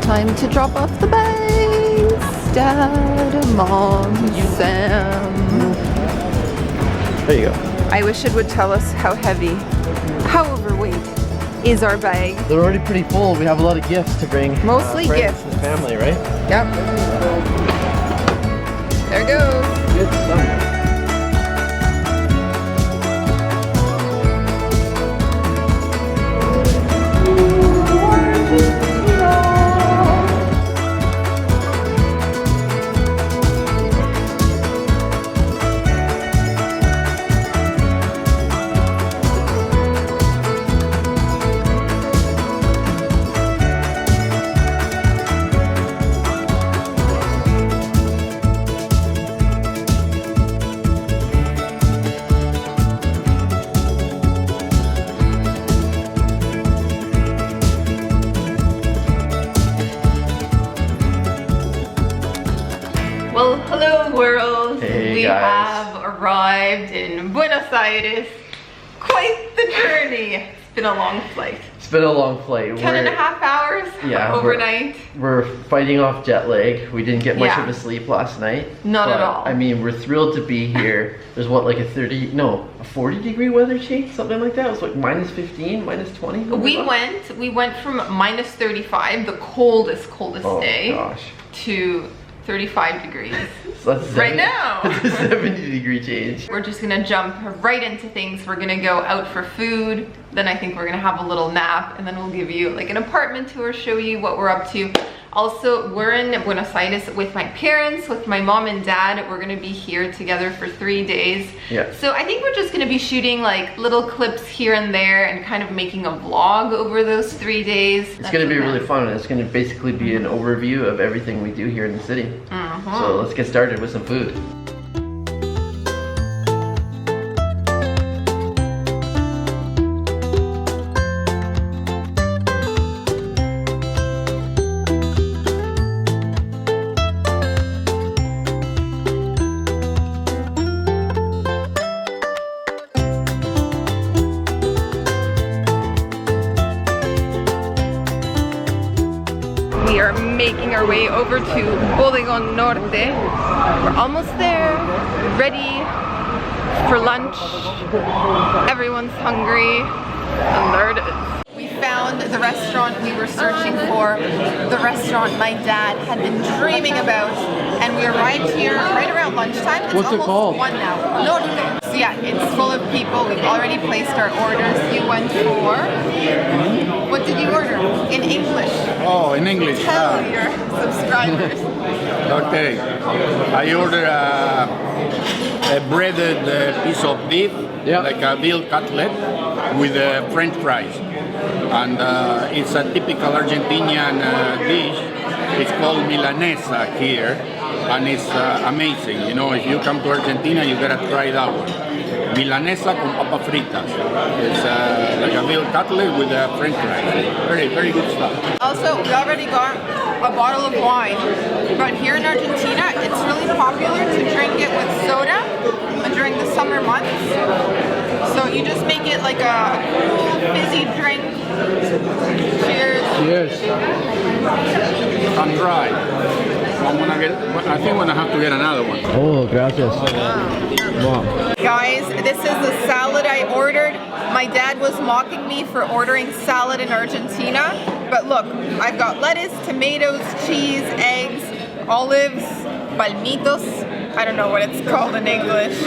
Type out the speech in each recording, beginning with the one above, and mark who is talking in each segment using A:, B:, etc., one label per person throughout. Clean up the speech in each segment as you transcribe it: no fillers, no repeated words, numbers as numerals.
A: Time to drop off the bags. Dad, Mom, Sam.
B: There you go.
A: I wish it would tell us how heavy, how overweight is our bag.
B: They're already pretty full. We have a lot of gifts to bring.
A: Mostly
B: friends
A: gifts.
B: and family, right?
A: Yep. There goes.
B: Good stuff.
A: Well, hello world.
B: Hey,
A: we
B: guys.
A: have arrived in Buenos Aires. Quite the journey. It's been a long flight.
B: It's been a long flight.
A: 10.5 hours overnight.
B: We're fighting off jet lag. We didn't get much
A: Yeah.
B: of a sleep last night.
A: Not at all.
B: I mean, we're thrilled to be here. There's what, like a 40-degree weather change? Something like that? It was like minus 15, minus 20?
A: We went from minus 35, the coldest day,
B: gosh.
A: to 35 degrees.
B: So that's
A: Right now.
B: That's a 70-degree change.
A: We're just gonna jump right into things. We're gonna go out for food. Then I think we're gonna have a little nap, and then we'll give you like an apartment tour, show you what we're up to. Also, we're in Buenos Aires with my parents, with my mom and dad. We're gonna be here together for 3 days.
B: Yeah.
A: So I think we're just gonna be shooting like little clips here and there and kind of making a vlog over those 3 days.
B: It's gonna be really fun, and it's gonna basically be an overview of everything we do here in the city. So let's get started with some food.
A: We are making our way over to Bodegon Norte. We're almost there, ready for lunch. Everyone's hungry, and there it is. We found the restaurant we were searching for, the restaurant my dad had been dreaming about, and we arrived here right around lunchtime. It's
B: What's it
A: almost
B: called?
A: 1 now. Norte. So yeah, it's full of people. We've already placed our orders. You went for... What did you order? In English.
C: Oh, in English.
A: Tell your subscribers.
C: Okay. I ordered a breaded piece of beef, like a veal cutlet, with French fries. And it's a typical Argentinian dish. It's called Milanesa here, and it's amazing. You know, if you come to Argentina, you gotta try that one. Milanesa con papas fritas. It's like a veal cutlet with French fries. Very, very good stuff.
A: Also, we already got a bottle of wine, but here in Argentina, it's really popular to drink it with soda during the summer months. So you just make it like a cool, fizzy drink. Cheers.
B: Cheers.
C: I'm dry. So I think I'm gonna have to get another one.
B: Oh, gracias. Wow.
A: Guys, this is the salad I ordered. My dad was mocking me for ordering salad in Argentina, but look, I've got lettuce, tomatoes, cheese, eggs, olives, palmitos, I don't know what it's called in English,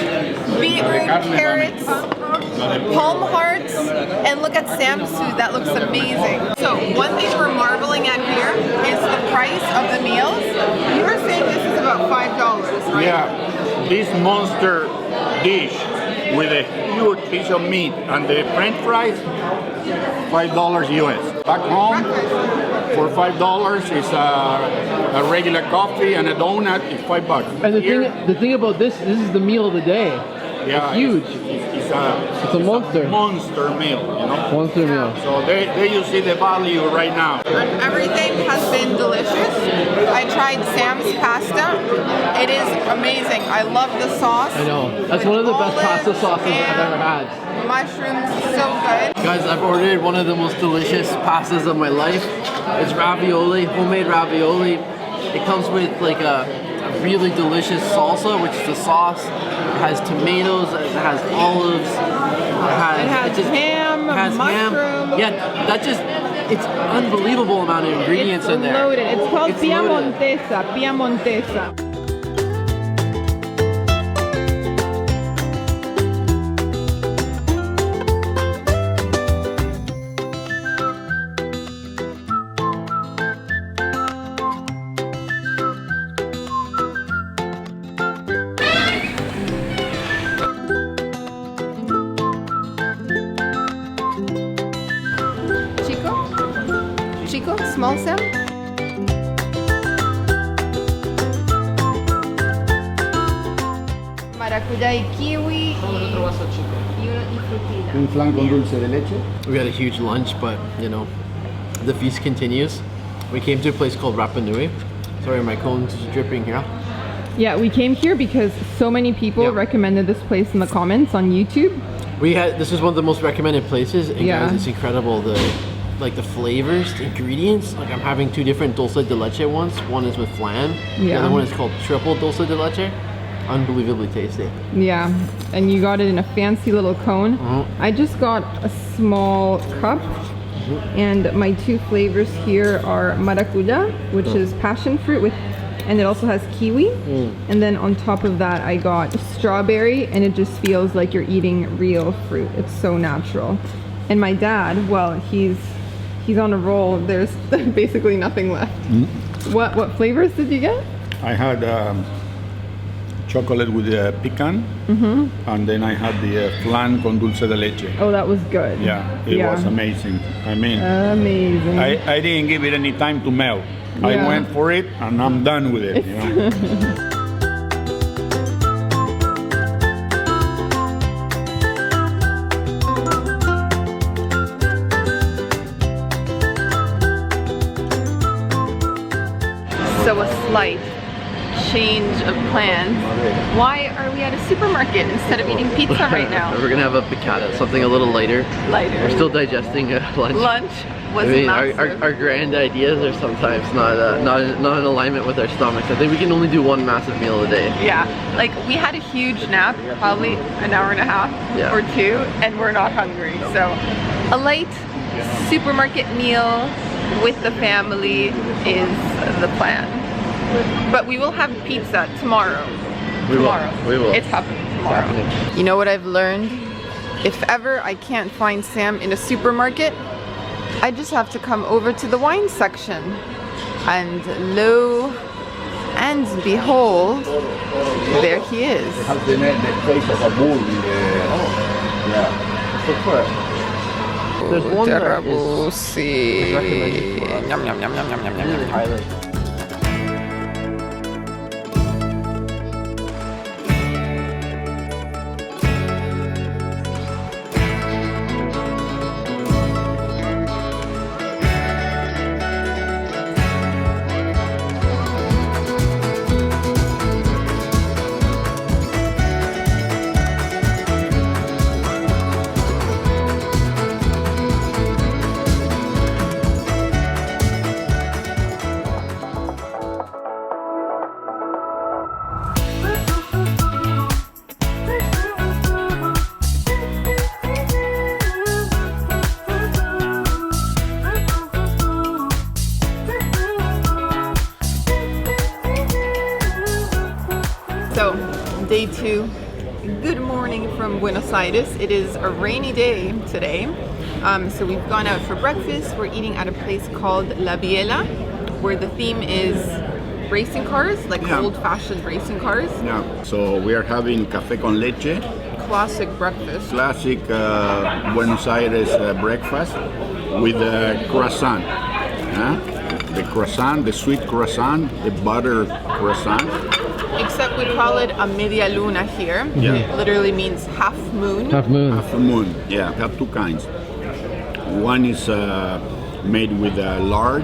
A: beetroot, carrots, palm hearts, and look at Sam's food, that looks amazing. So one thing we're marveling at here is the price of the meals. You were saying this is about $5, right?
C: Yeah, this monster dish with a huge piece of meat and the French fries, $5 US. Back home, for $5 is a regular coffee and a donut is $5.
B: And the thing about this is the meal of the day.
C: Yeah,
B: it's huge.
C: It's a
B: monster.
C: Monster meal, you know.
B: Monster meal.
C: So there you see the value right now.
A: Everything has been delicious. I tried Sam's pasta. It is amazing. I love the sauce.
B: I know. That's one of the best pasta sauces I've ever had.
A: mushrooms, so good.
B: Guys, I've ordered one of the most delicious pastas of my life. It's ravioli, homemade ravioli. It comes with like a really delicious salsa, which is the sauce. It has tomatoes, it has olives,
A: It has ham, mushroom.
B: Yeah, it's unbelievable amount of ingredients in there.
A: Loaded. It's called
B: It's loaded.
A: Piemontesa. Chico, small Sam. Maracuyá y kiwi y frutilla.
C: Un flan con dulce de leche.
B: We had a huge lunch, but you know, the feast continues. We came to a place called Rapa Nui. Sorry, my cone's dripping here.
A: Yeah, we came here because so many people recommended this place in the comments on YouTube.
B: This is one of the most recommended places, and
A: Yeah.
B: guys, it's incredible. The flavors, the ingredients. Like I'm having two different dulce de leche ones. One is with flan. The
A: Yeah.
B: other one is called triple dulce de leche. Unbelievably tasty.
A: Yeah, and you got it in a fancy little cone. I just got a small cup, and my two flavors here are maracuja, which is passion fruit and it also has kiwi. And then on top of that, I got strawberry, and it just feels like you're eating real fruit. It's so natural. And my dad, well, he's on a roll. There's basically nothing left. What flavors did you get?
C: I had chocolate with pecan, and then I had the flan con dulce de leche.
A: Oh, that was good.
C: Yeah, it was amazing. I mean,
A: amazing.
C: I didn't give it any time to melt. I
A: Yeah.
C: went for it, and I'm done with it. You know?
A: So a slight change of plans. Why are we at a supermarket instead of eating pizza right now?
B: We're gonna have a piccata, something a little lighter. We're still digesting lunch.
A: Lunch was
B: I mean,
A: massive.
B: our grand ideas are sometimes not in alignment with our stomachs. I think we can only do one massive meal a day.
A: Yeah, like we had a huge nap, probably an hour and a half or two, and we're not hungry. So a light supermarket meal with the family is the plan. But we will have pizza tomorrow.
B: We will.
A: It's happening tomorrow. You know what I've learned? If ever I can't find Sam in a supermarket, I just have to come over to the wine section. And lo and behold, there he is.
C: Has the face of a bull.
B: Look for it. There's one that is recommended for us.
A: Yum, yum, yum, yum, yum, yum, yum, yum.
B: Highly.
A: So, day 2. Good morning from Buenos Aires. It is a rainy day today. So we've gone out for breakfast. We're eating at a place called La Biela, where the theme is racing cars, like old-fashioned racing cars.
C: Yeah. So we are having café con leche.
A: Classic breakfast.
C: Classic Buenos Aires breakfast with croissant. The croissant, the sweet croissant, the butter croissant.
A: Except we call it a media luna here.
C: Yeah.
A: It literally means half moon.
B: Half moon.
C: Half a moon. Yeah, we have two kinds. One is made with lard,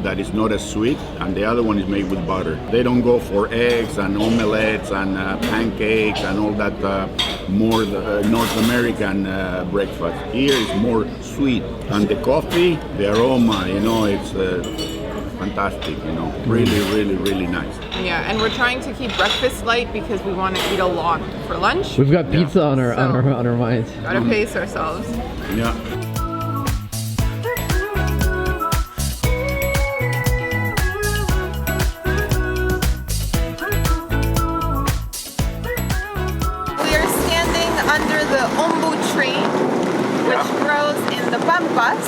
C: that is not as sweet, and the other one is made with butter. They don't go for eggs and omelettes and pancakes and all that more the North American breakfast. Here is more sweet, and the coffee, the aroma, you know, it's fantastic. You know, really, really, really nice.
A: Yeah, and we're trying to keep breakfast light because we want to eat a lot for lunch.
B: We've got pizza on our minds.
A: Gotta pace ourselves.
C: Yeah.
A: Under the ombu tree, which grows in the Pampas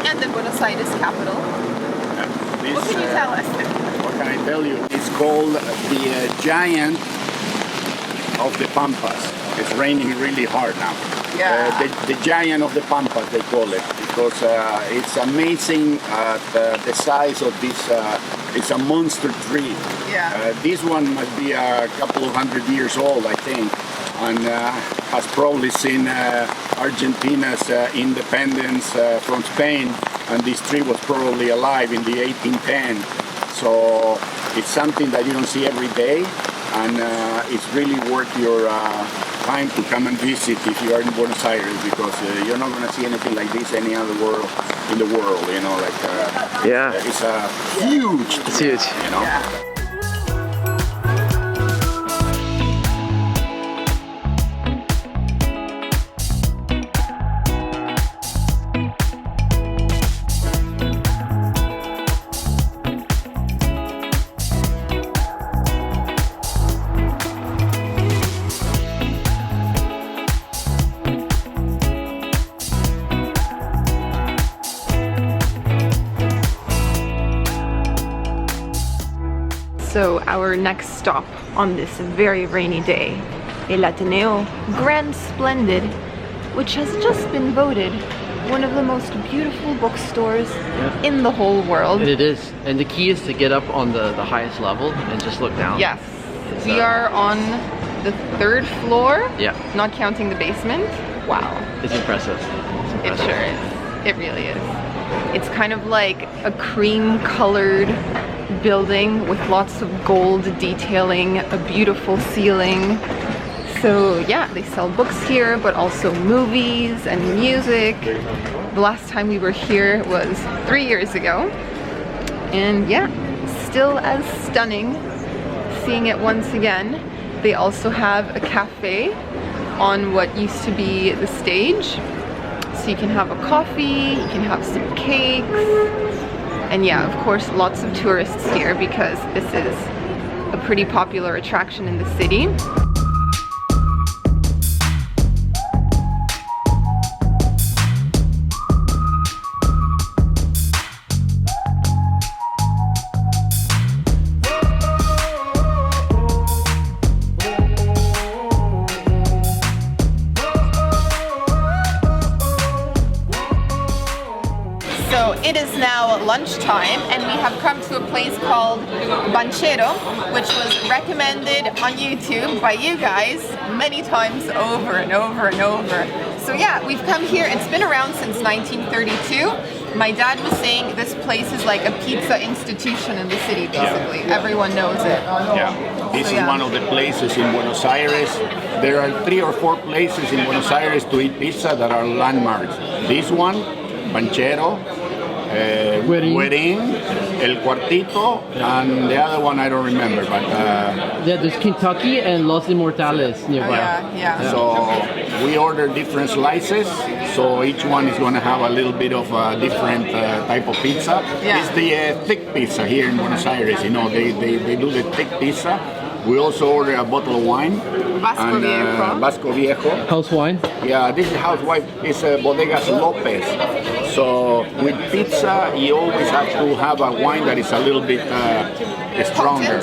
A: and the Buenos Aires capital.
C: This,
A: what can you tell us?
C: What can I tell you? It's called the giant of the Pampas. It's raining really hard now.
A: Yeah.
C: The giant of the Pampas, they call it, because it's amazing the size of this. It's a monster tree.
A: Yeah.
C: This one must be a couple of 100 years old, I think, and has probably seen Argentina's independence from Spain, and this tree was probably alive in the 1810. So it's something that you don't see every day, and it's really worth your time to come and visit if you are in Buenos Aires, because you're not going to see anything like this any other world in the world. You know, like it's a huge tree.
B: It's huge.
C: You know.
A: Yeah. So our next stop on this very rainy day, El Ateneo Grand Splendid, which has just been voted one of the most beautiful bookstores in the whole world.
B: It is, and the key is to get up on the highest level and just look down.
A: Yes, we are on the 3rd floor, not counting the basement. Wow.
B: It's impressive. It's impressive.
A: It sure is. It really is. It's kind of like a cream-colored building with lots of gold detailing, a beautiful ceiling. So yeah, they sell books here, but also movies and music. The last time we were here was 3 years ago. And yeah, still as stunning seeing it once again. They also have a cafe on what used to be the stage. So you can have a coffee, you can have some cakes. And yeah, of course, lots of tourists here because this is a pretty popular attraction in the city. It is now lunchtime and we have come to a place called Banchero, which was recommended on YouTube by you guys many times over and over and over. So yeah, we've come here. It's been around since 1932. My dad was saying this place is like a pizza institution in the city, basically. Yeah. Everyone knows it.
C: Yeah, this is one of the places in Buenos Aires. There are 3 or 4 places in Buenos Aires to eat pizza that are landmarks. This one, Banchero, Guerin, El Cuartito, and the other one I don't remember, but
B: yeah, there's Kentucky and Los Immortales nearby.
A: Yeah.
C: So we order different slices, so each one is going to have a little bit of a different type of pizza.
A: Yeah.
C: It's the thick pizza here in Buenos Aires. You know, they do the thick pizza. We also order a bottle of wine. Vasco Viejo.
B: House wine?
C: Yeah, this is house wine. It's Bodegas Lopez. So with pizza, you always have to have a wine that is a little bit stronger.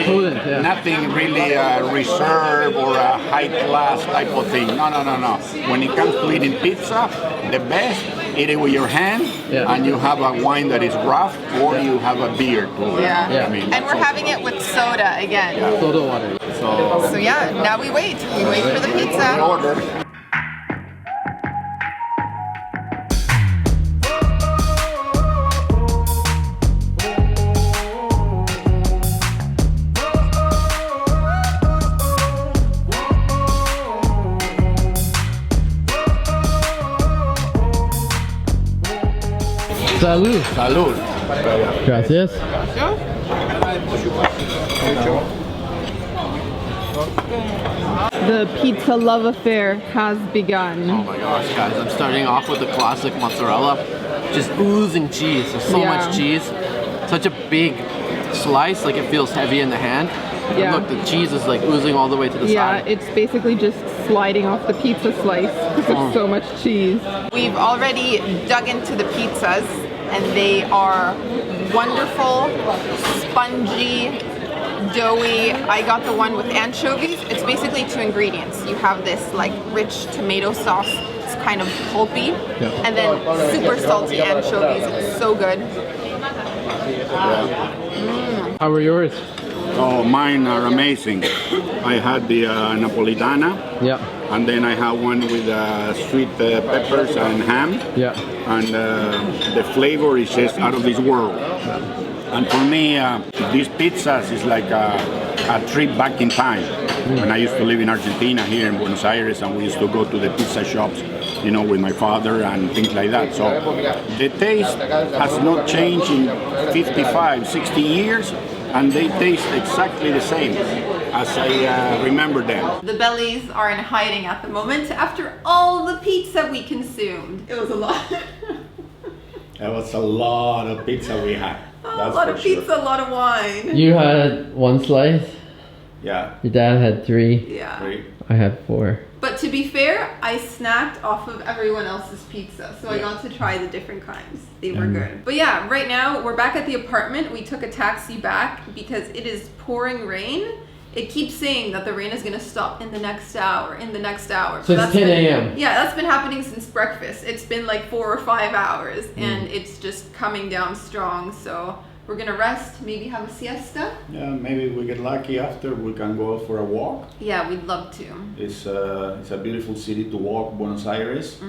B: Potent, yeah.
C: Nothing really reserved or a high class type of thing. No. When it comes to eating pizza, the best, eat it with your hand, and you have a wine that is rough, or you have a beer too.
A: Yeah.
C: I mean,
A: and we're having it with soda again.
C: Yeah.
B: Soda water.
C: So
A: yeah, now we wait. We wait for the pizza.
C: Order.
B: Salud.
C: Salud.
B: Gracias.
A: The pizza love affair has begun.
B: Oh my gosh, guys, I'm starting off with the classic mozzarella. Just oozing cheese. There's so much cheese. Such a big slice, like it feels heavy in the hand.
A: Yeah.
B: And look, the cheese is like oozing all the way to the side.
A: Yeah, it's basically just sliding off the pizza slice because there's so much cheese. We've already dug into the pizzas and they are wonderful, spongy, doughy. I got the one with anchovies. It's basically 2 ingredients. You have this like rich tomato sauce. It's kind of pulpy. And then super salty anchovies. It's so good.
B: How were yours?
C: Oh, mine are amazing. I had the Napolitana.
B: Yeah.
C: And then I had one with sweet peppers and ham.
B: Yeah.
C: And the flavor is just out of this world. And for me, these pizzas is like a trip back in time. When I used to live in Argentina, here in Buenos Aires, and we used to go to the pizza shops, you know, with my father and things like that. So the taste has not changed in 55, 60 years, and they taste exactly the same as I remember them.
A: The bellies are in hiding at the moment after all the pizza we consumed. It was a lot.
C: That was a lot of pizza we had.
A: A lot of pizza, a lot of wine.
B: You had 1 slice.
C: Yeah.
B: Your dad had 3.
A: Yeah.
C: 3.
B: I had 4.
A: But to be fair, I snacked off of everyone else's pizza, so I got to try the different kinds. They were good. But yeah, right now we're back at the apartment. We took a taxi back because it is pouring rain. It keeps saying that the rain is gonna stop in the next hour,
B: So it's 10 a.m.
A: Yeah, that's been happening since breakfast. It's been like 4 or 5 hours and it's just coming down strong. So we're gonna rest, maybe have a siesta.
C: Yeah, maybe we get lucky after we can go for a walk.
A: Yeah, we'd love to.
C: It's a beautiful city to walk, Buenos Aires.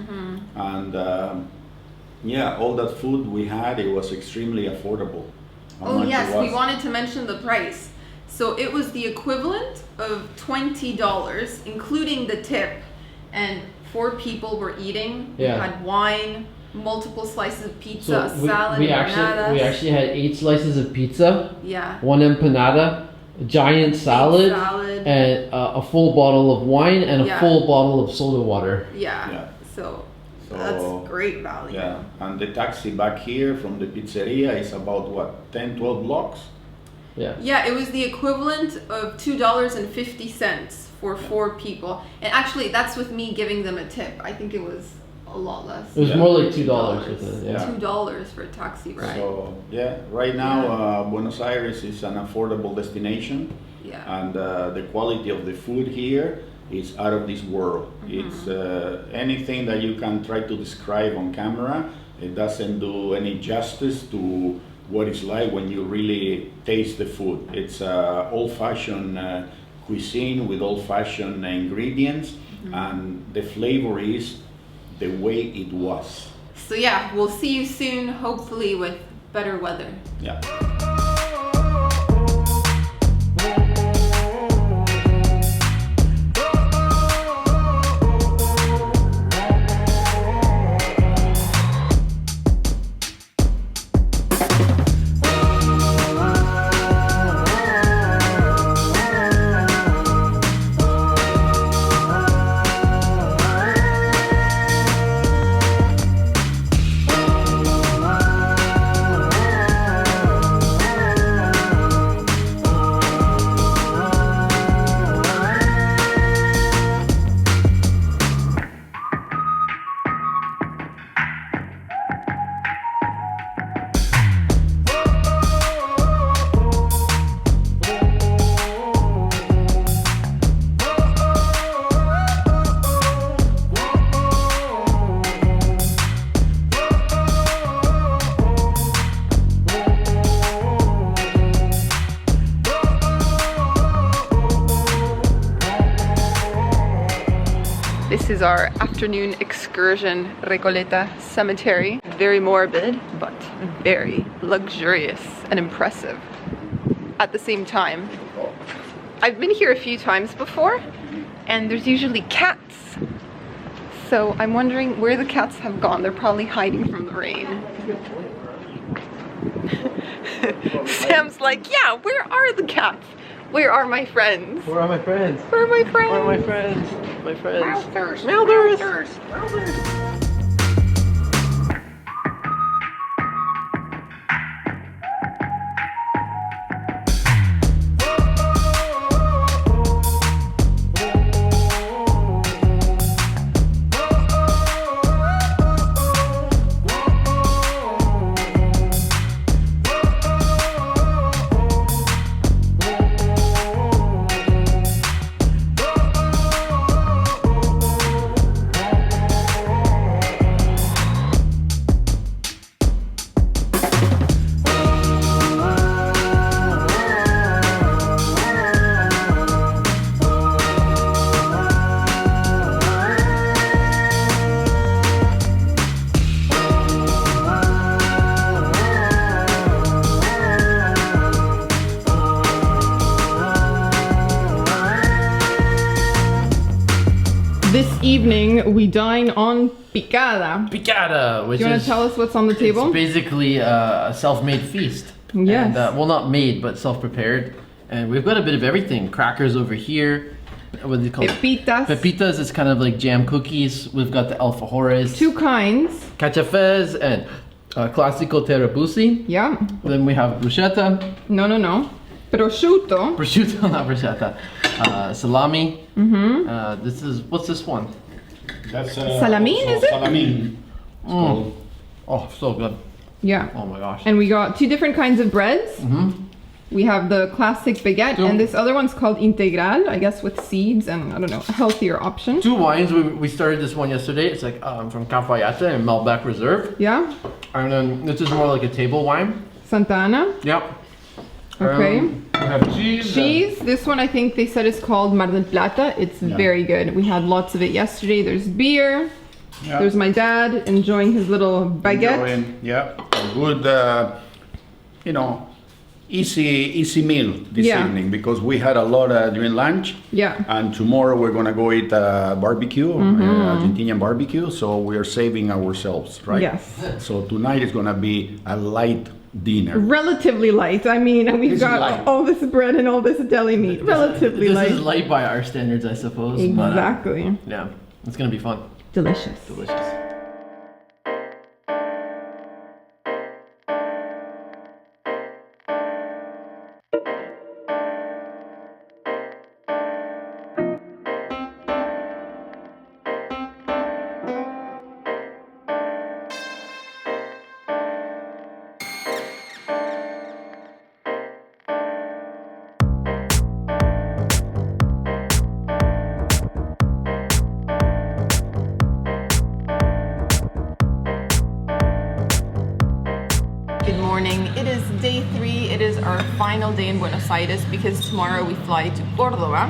C: And yeah, all that food we had, it was extremely affordable.
A: Oh yes, we wanted to mention the price. So it was the equivalent of $20, including the tip, and 4 people were eating.
B: Yeah.
A: We had wine, multiple slices of pizza, a salad,
B: we
A: empanadas.
B: actually had 8 slices of pizza.
A: Yeah.
B: 1 empanada, a giant salad, and a full bottle of wine and a full bottle of soda water.
A: Yeah. So that's great value.
C: Yeah, and the taxi back here from the pizzeria is about what, 10, 12 blocks?
B: Yeah.
A: Yeah, it was the equivalent of $2.50 for 4 people. And actually, that's with me giving them a tip. I think it was a lot less.
B: It was more like $2 with it. Yeah.
A: $2 for a taxi ride.
C: So yeah, right now Buenos Aires is an affordable destination.
A: Yeah.
C: And the quality of the food here is out of this world. It's anything that you can try to describe on camera. It doesn't do any justice to what it's like when you really taste the food. It's old-fashioned cuisine with old-fashioned ingredients, and the flavor is the way it was.
A: So yeah, we'll see you soon, hopefully with better weather.
C: Yeah.
A: This is our afternoon excursion, Recoleta Cemetery. Very morbid, but very luxurious and impressive at the same time. I've been here a few times before, and there's usually cats. So I'm wondering where the cats have gone. They're probably hiding from the rain. Sam's like, yeah, where are the cats? Where are my friends?
B: Where are my friends?
A: Where are my friends?
B: Where are my friends? My friends.
A: Mouthers.
B: Mouthers.
A: Mouthers. This evening we dine on picada.
B: Picada, which
A: Do you want
B: is
A: to tell us what's on the table?
B: it's basically a self-made feast.
A: Yes.
B: And, well, not made, but self-prepared. And we've got a bit of everything. Crackers over here. What do you call it?
A: Pepitas.
B: Pepitas is kind of like jam cookies. We've got the alfajores.
A: Two kinds.
B: Cachafes and classico terrabusi.
A: Yeah.
B: Then we have bruschetta.
A: No. Prosciutto.
B: Prosciutto, not bruschetta. Salami.
A: Mm-hmm.
B: This is, what's this one?
C: That's
A: Salamin, is it?
C: Salamin. It's called.
B: Oh, so good.
A: Yeah.
B: Oh my gosh.
A: And we got two different kinds of breads.
B: Mm-hmm.
A: We have the classic baguette, and this other one's called integral, I guess with seeds and, I don't know, a healthier option.
B: Two wines. We started this one yesterday. It's like from Cafayate and Malbec Reserve.
A: Yeah.
B: And then this is more like a table wine.
A: Santa Ana.
B: Yep.
A: Okay.
B: We have cheese.
A: Cheese. This one I think they said is called Mar del Plata. It's very good. We had lots of it yesterday. There's beer.
C: Yeah.
A: There's my dad enjoying his little baguette.
C: Yeah, a good, easy meal this evening because we had a lot during lunch.
A: Yeah.
C: And tomorrow we're gonna go eat barbecue, Argentinian barbecue. So we are saving ourselves, right?
A: Yes.
C: So tonight is gonna be a light dinner.
A: Relatively light. I mean, we've
C: It's
A: got
C: light.
A: all this bread and all this deli meat. Relatively
B: This
A: light.
B: is light by our standards, I suppose. But,
A: Exactly.
B: yeah, it's gonna be fun.
A: Delicious.
B: Delicious.
A: Good morning. It is day 3. It is our final day in Buenos Aires because tomorrow we fly to Córdoba.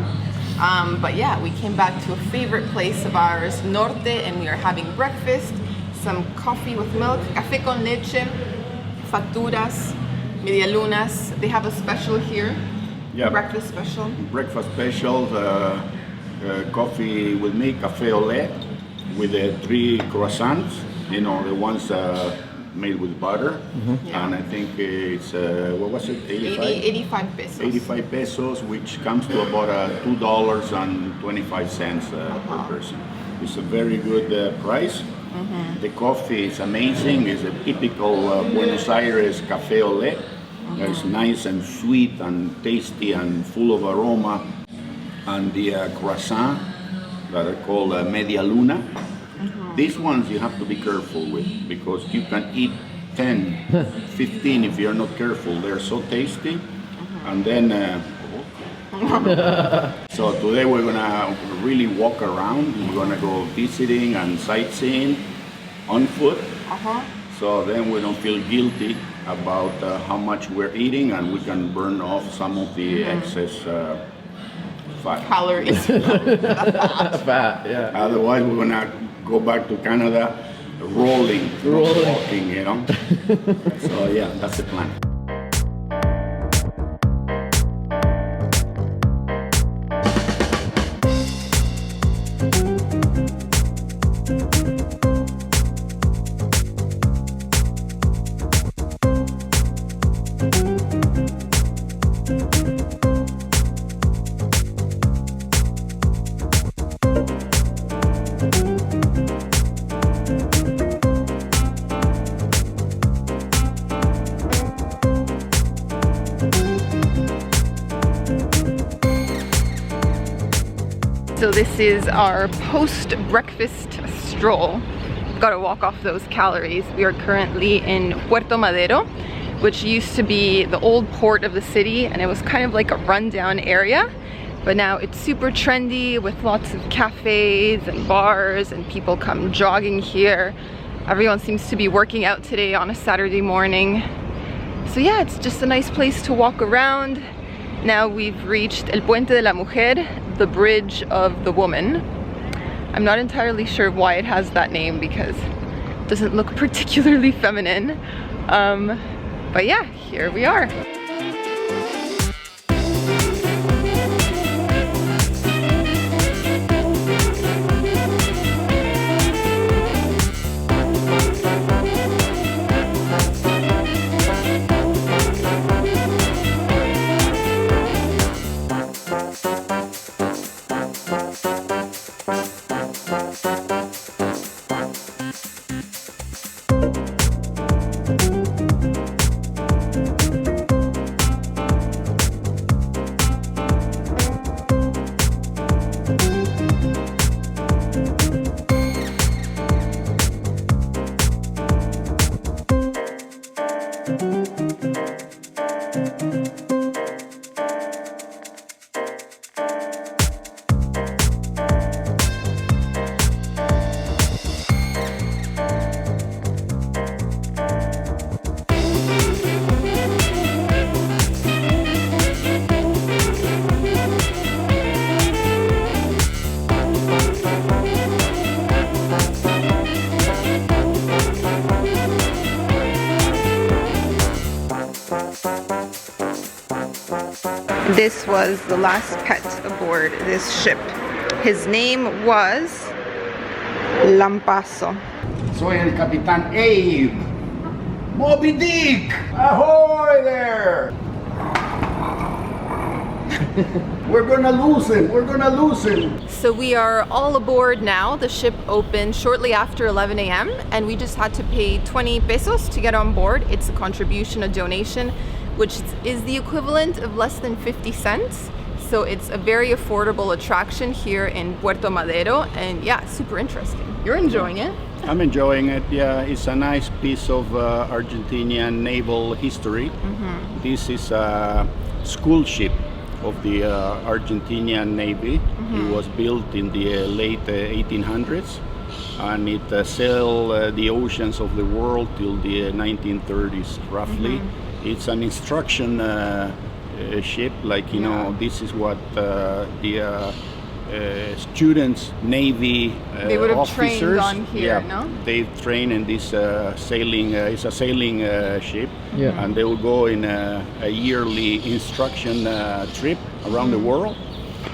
A: But yeah, we came back to a favorite place of ours, Norte, and we are having breakfast, some coffee with milk, café con leche, facturas, medialunas. They have a special here,
C: Yeah.
A: breakfast special.
C: Breakfast special, coffee with me, café au lait, with the 3 croissants, the ones made with butter.
A: Yeah.
C: And I think it's, what was it,
A: 85 pesos.
C: 85 pesos, which comes to about $2.25 per person. It's a very good price. The coffee is amazing. It's a typical Buenos Aires café au lait. It's nice and sweet and tasty and full of aroma. And the croissant that are called media luna. These ones you have to be careful with because you can eat 10, 15 if you're not careful. They're so tasty. And then, so today we're gonna really walk around. We're gonna go visiting and sightseeing on foot. So then we don't feel guilty about how much we're eating and we can burn off some of the excess fat.
A: Calories.
B: Fat, yeah.
C: Otherwise, we're gonna go back to Canada rolling, not walking, So yeah, that's the plan.
A: So this is our post-breakfast stroll. Gotta walk off those calories. We are currently in Puerto Madero, which used to be the old port of the city, and it was kind of like a rundown area. But now it's super trendy with lots of cafes and bars, and people come jogging here. Everyone seems to be working out today on a Saturday morning. So yeah, it's just a nice place to walk around. Now we've reached El Puente de la Mujer, the bridge of the woman. I'm not entirely sure why it has that name because it doesn't look particularly feminine. But yeah, here we are. This was the last pet aboard this ship. His name was Lampazo.
C: Soy el Capitán Abe. Moby Dick! Ahoy there! We're gonna lose him! We're gonna lose him!
A: So we are all aboard now. The ship opened shortly after 11 a.m. and we just had to pay 20 pesos to get on board. It's a contribution, a donation, which is the equivalent of less than 50 cents. So it's a very affordable attraction here in Puerto Madero, and yeah, super interesting. You're enjoying it?
C: I'm enjoying it, yeah. It's a nice piece of Argentinian naval history. Mm-hmm. This is a school ship of the Argentinian Navy. Mm-hmm. It was built in the late 1800s, and it sailed the oceans of the world till the 1930s, roughly. Mm-hmm. It's an instruction ship, like, you know, this is what the students, Navy
A: they would have
C: officers,
A: trained on here,
C: yeah,
A: no?
C: They train in this sailing, it's a sailing ship,
B: yeah.
C: And they will go in a yearly instruction trip around the world.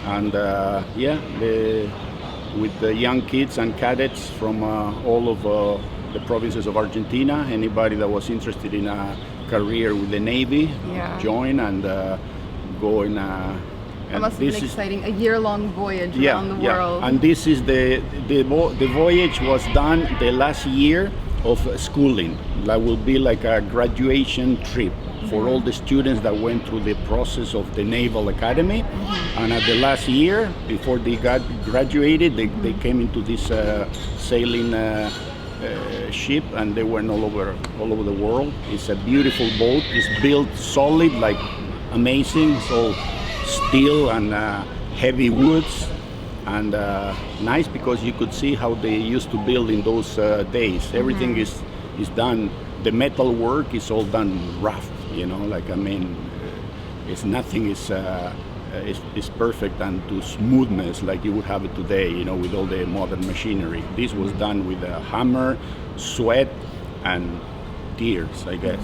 C: And yeah, with the young kids and cadets from all of the provinces of Argentina, anybody that was interested in a career with the Navy,
A: yeah,
C: join and go in
A: it must have been exciting, a year-long voyage around the world.
C: And this is the voyage was done the last year of schooling. That will be like a graduation trip for all the students that went through the process of the Naval Academy. Mm-hmm. And at the last year, before they got graduated, they came into this sailing ship, and they went all over the world. It's a beautiful boat. It's built solid, like amazing. It's all steel and heavy woods, and nice because you could see how they used to build in those days. Everything is done. The metal work is all done rough. You know, like, I mean, it's nothing is perfect and to smoothness like you would have it today, you know, with all the modern machinery. This was done with a hammer, sweat, and tears, I guess.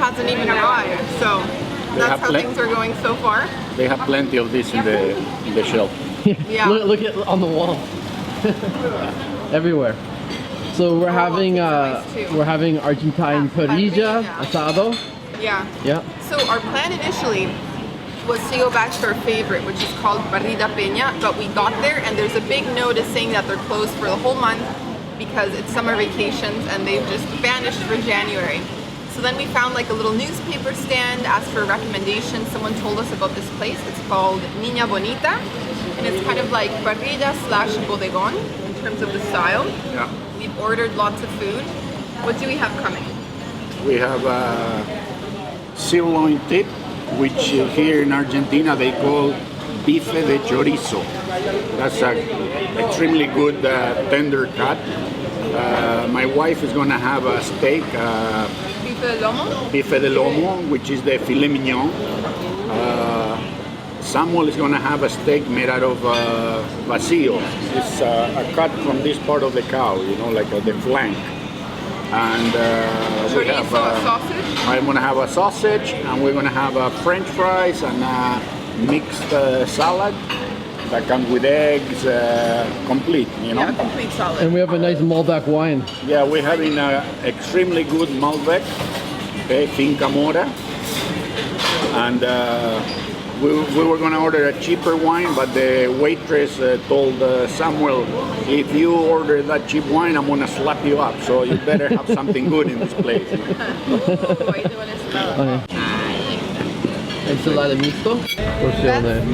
A: hasn't even arrived. So that's how things are going so far.
C: They have plenty of this in the shelf.
A: Yeah.
B: Look at on the wall. Everywhere. So we're having Argentine parrilla asado.
A: Yeah.
B: Yeah.
A: So our plan initially was to go back to our favorite, which is called Parrilla Peña, but we got there and there's a big notice saying that they're closed for the whole month because it's summer vacations and they've just vanished for January. So then we found like a little newspaper stand, asked for a recommendation. Someone told us about this place. It's called Niña Bonita, and it's kind of like parrilla slash bodegon in terms of the style.
C: Yeah.
A: We've ordered lots of food. What do we have coming?
C: We have sirloin tip, which here in Argentina they call bife de chorizo. That's an extremely good tender cut. My wife is going to have a steak,
A: Bife de lomo?
C: bife de lomo, which is the filet mignon. Samuel is going to have a steak made out of vacío. It's a cut from this part of the cow, you know, like the flank. And we have
A: sausage?
C: I'm going to have a sausage, and we're going to have French fries and a mixed salad that comes with eggs, complete, you know.
A: Yeah, complete salad.
B: And we have a nice Malbec wine.
C: Yeah, we're having an extremely good Malbec, okay, Finca Mora. And we were going to order a cheaper wine, but the waitress told Samuel, if you order that cheap wine, I'm going to slap you up. So you better have something good in this place.
A: Ooh, I do want to smell it.
B: Ensalada mixto.
A: That's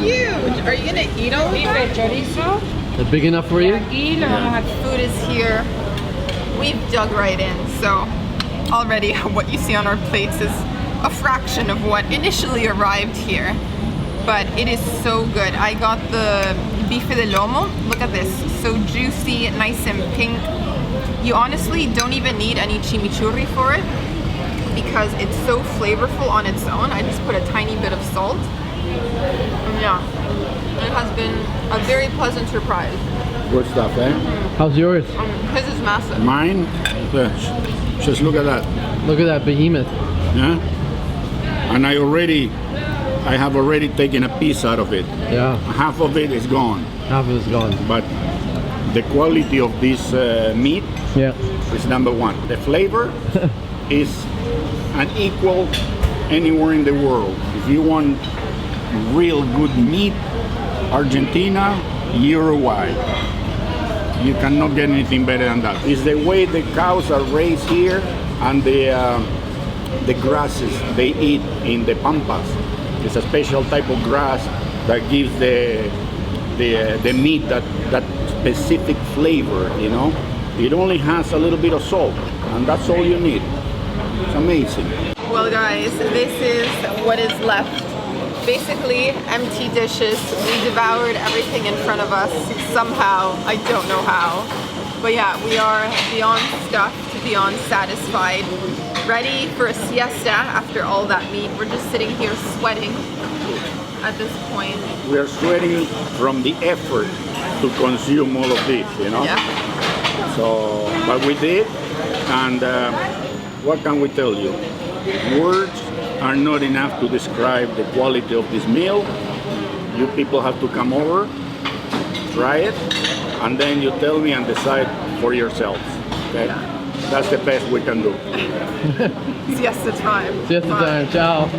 A: huge. Are you going to eat all of that?
D: Chorizo.
B: Is it big enough for you?
D: Aquí lo vamos a
A: Food is here. We've dug right in, so already what you see on our plates is a fraction of what initially arrived here. But it is so good. I got the bife de lomo. Look at this, so juicy, nice and pink. You honestly don't even need any chimichurri for it because it's so flavorful on its own. I just put a tiny bit of salt. And yeah, it has been a very pleasant surprise.
C: Good stuff, eh?
B: How's yours?
A: His is massive.
C: Mine, just look at that.
B: Look at that behemoth.
C: Yeah? And I have already taken a piece out of it.
B: Yeah.
C: Half of it is gone.
B: Half of it's gone.
C: But the quality of this meat
B: Yeah.
C: is number one. The flavor is unequal anywhere in the world. If you want real good meat, Argentina, Uruguay. You cannot get anything better than that. It's the way the cows are raised here and the grasses they eat in the pampas. It's a special type of grass that gives the meat that specific flavor, you know. It only has a little bit of salt, and that's all you need. It's amazing.
A: Well guys, this is what is left. Basically empty dishes. We devoured everything in front of us somehow. I don't know how. But yeah, we are beyond stuffed, beyond satisfied, ready for a siesta after all that meat. We're just sitting here sweating at this point.
C: We are sweating from the effort to consume all of this, you know?
A: Yeah.
C: So, but we did, and what can we tell you? Words are not enough to describe the quality of this meal. You people have to come over, try it, and then you tell me and decide for yourselves. Okay? That's the best we can do.
A: Siesta time.
B: Siesta time. Ciao.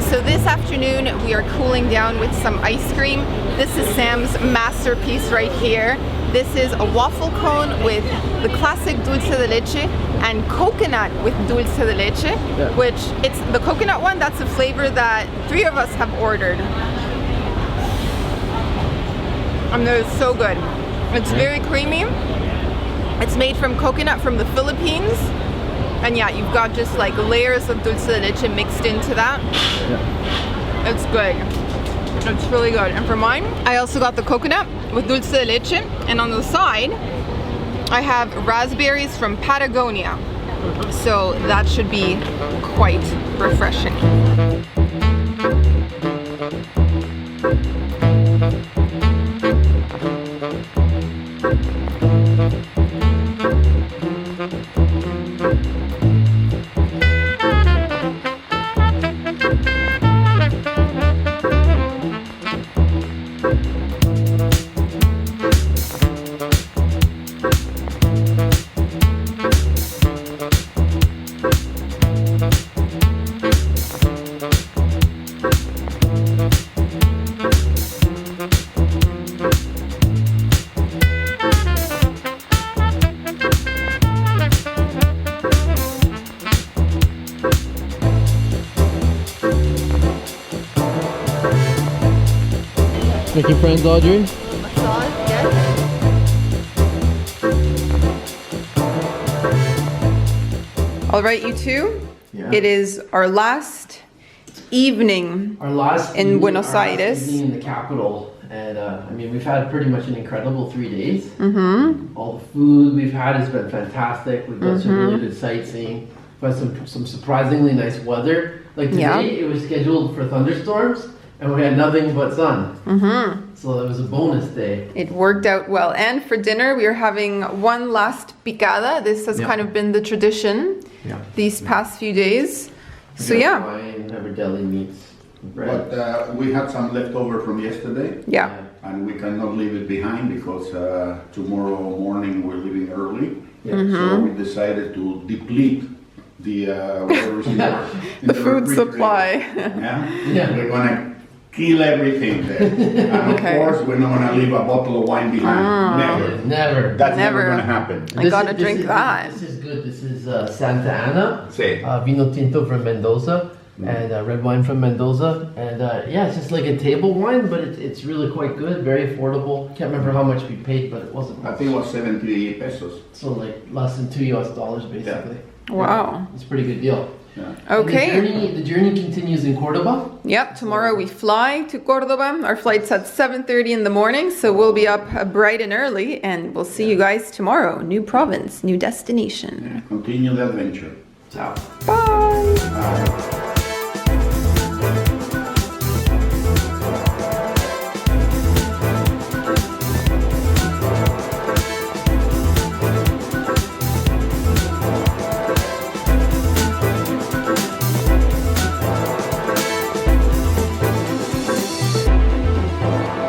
A: So this afternoon we are cooling down with some ice cream. This is Sam's masterpiece right here. This is a waffle cone with the classic dulce de leche and coconut with dulce de leche, which it's the coconut one, that's a flavor that 3 of us have ordered. And they're so good. It's very creamy. It's made from coconut from the Philippines. And yeah, you've got just like layers of dulce de leche mixed into that. Yeah. It's good. It's really good. And for mine, I also got the coconut with dulce de leche. And on the side, I have raspberries from Patagonia. So that should be quite refreshing.
B: Making friends, Audrey?
A: All right, you two.
B: Yeah.
A: It is our last evening.
B: Our last
A: in
B: evening,
A: Buenos
B: our last
A: Aires.
B: evening in the capital, and I mean we've had pretty much an incredible 3 days. Mm-hmm. All the food we've had has been fantastic. We've done some really good sightseeing. We've had some surprisingly nice weather. Like today, it was scheduled for thunderstorms, and we had nothing but sun. Mm-hmm. So that was a bonus day.
A: It worked out well. And for dinner, we are having one last picada. This has kind of been the tradition these past few days. So yeah.
B: Wine, have deli meats, bread.
C: But we had some leftover from yesterday.
A: Yeah.
C: And we cannot leave it behind because tomorrow morning we're leaving early.
B: Yeah.
C: So we decided to deplete the whatever's in
A: The food supply.
C: Yeah? We're gonna kill everything there. And of course we're not gonna leave a bottle of wine behind.
B: Never.
C: That's
A: Never.
C: never gonna happen.
A: I gotta drink that.
B: This is good. This is Santa Ana.
C: Sí.
B: Vino tinto from Mendoza. And red wine from Mendoza. And yeah, it's just like a table wine, but it's really quite good. Very affordable. Can't remember how much we paid, but it wasn't
C: I
B: much.
C: think it was 70 pesos.
B: So like less than $2 basically.
A: Wow.
B: It's a pretty good deal.
C: Yeah.
A: Okay.
B: And the journey continues in Cordoba.
A: Yep, tomorrow we fly to Cordoba. Our flight's at 7:30 in the morning, so we'll be up bright and early, and we'll see you guys tomorrow. New province, new destination.
C: Continue the adventure.
B: Ciao.
A: Bye!
C: Bye.